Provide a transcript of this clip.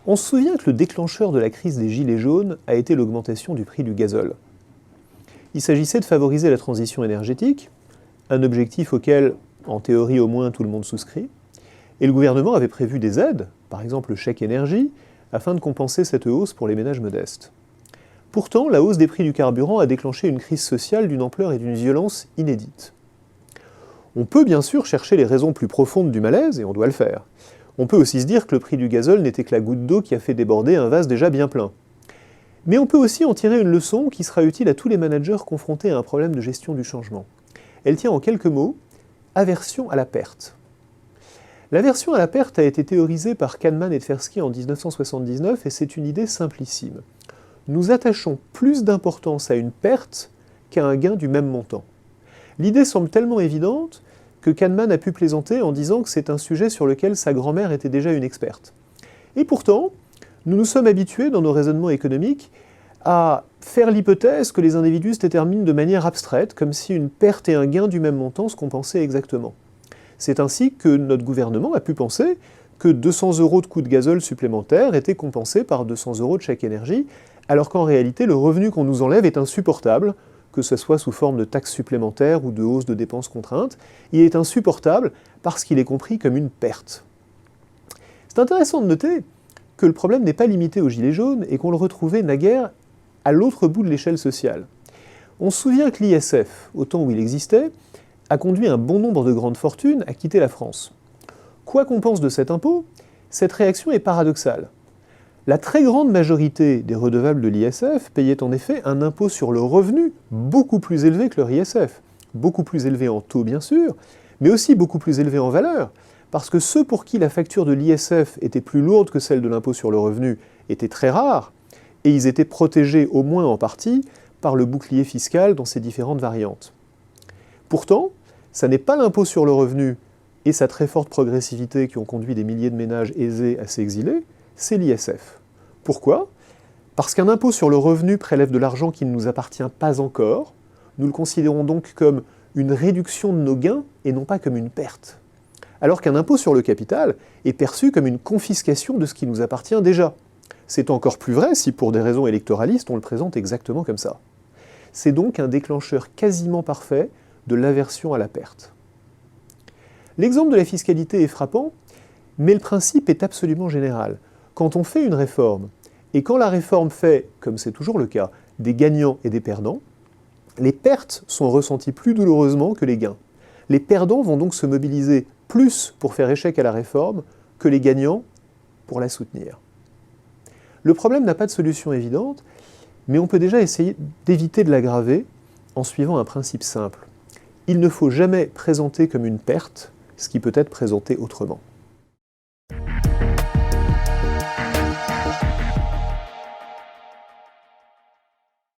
On se souvient que le déclencheur de la crise des Gilets jaunes a été l'augmentation du prix du gazole. Il s'agissait de favoriser la transition énergétique, un objectif auquel, en théorie au moins, tout le monde souscrit, et le gouvernement avait prévu des aides, par exemple le chèque énergie, afin de compenser cette hausse pour les ménages modestes. Pourtant, la hausse des prix du carburant a déclenché une crise sociale d'une ampleur et d'une violence inédites. On peut bien sûr chercher les raisons plus profondes du malaise, et on doit le faire. On peut aussi se dire que le prix du gazole n'était que la goutte d'eau qui a fait déborder un vase déjà bien plein. Mais on peut aussi en tirer une leçon qui sera utile à tous les managers confrontés à un problème de gestion du changement. Elle tient en quelques mots, aversion à la perte. L'aversion à la perte a été théorisée par Kahneman et Tversky en 1979 et c'est une idée simplissime. Nous attachons plus d'importance à une perte qu'à un gain du même montant. L'idée semble tellement évidente que Kahneman a pu plaisanter en disant que c'est un sujet sur lequel sa grand-mère était déjà une experte. Et pourtant, nous nous sommes habitués dans nos raisonnements économiques à faire l'hypothèse que les individus se déterminent de manière abstraite, comme si une perte et un gain du même montant se compensaient exactement. C'est ainsi que notre gouvernement a pu penser que 200 € de coût de gazole supplémentaire étaient compensés par 200 € de chèque énergie, alors qu'en réalité, le revenu qu'on nous enlève est insupportable, que ce soit sous forme de taxes supplémentaires ou de hausse de dépenses contraintes. Il est insupportable parce qu'il est compris comme une perte. C'est intéressant de noter que le problème n'est pas limité aux Gilets jaunes et qu'on le retrouvait naguère à l'autre bout de l'échelle sociale. On se souvient que l'ISF, au temps où il existait, a conduit un bon nombre de grandes fortunes à quitter la France. Quoi qu'on pense de cet impôt, cette réaction est paradoxale. La très grande majorité des redevables de l'ISF payaient en effet un impôt sur le revenu beaucoup plus élevé que leur ISF. Beaucoup plus élevé en taux bien sûr, mais aussi beaucoup plus élevé en valeur, parce que ceux pour qui la facture de l'ISF était plus lourde que celle de l'impôt sur le revenu étaient très rares, et ils étaient protégés au moins en partie par le bouclier fiscal dans ses différentes variantes. Pourtant, ça n'est pas l'impôt sur le revenu et sa très forte progressivité qui ont conduit des milliers de ménages aisés à s'exiler, c'est l'ISF. Pourquoi ? Parce qu'un impôt sur le revenu prélève de l'argent qui ne nous appartient pas encore, nous le considérons donc comme une réduction de nos gains et non pas comme une perte. Alors qu'un impôt sur le capital est perçu comme une confiscation de ce qui nous appartient déjà. C'est encore plus vrai si pour des raisons électoralistes on le présente exactement comme ça. C'est donc un déclencheur quasiment parfait de l'aversion à la perte. L'exemple de la fiscalité est frappant, mais le principe est absolument général. Quand on fait une réforme, et quand la réforme fait, comme c'est toujours le cas, des gagnants et des perdants, les pertes sont ressenties plus douloureusement que les gains. Les perdants vont donc se mobiliser plus pour faire échec à la réforme que les gagnants pour la soutenir. Le problème n'a pas de solution évidente, mais on peut déjà essayer d'éviter de l'aggraver en suivant un principe simple. Il ne faut jamais présenter comme une perte ce qui peut être présenté autrement.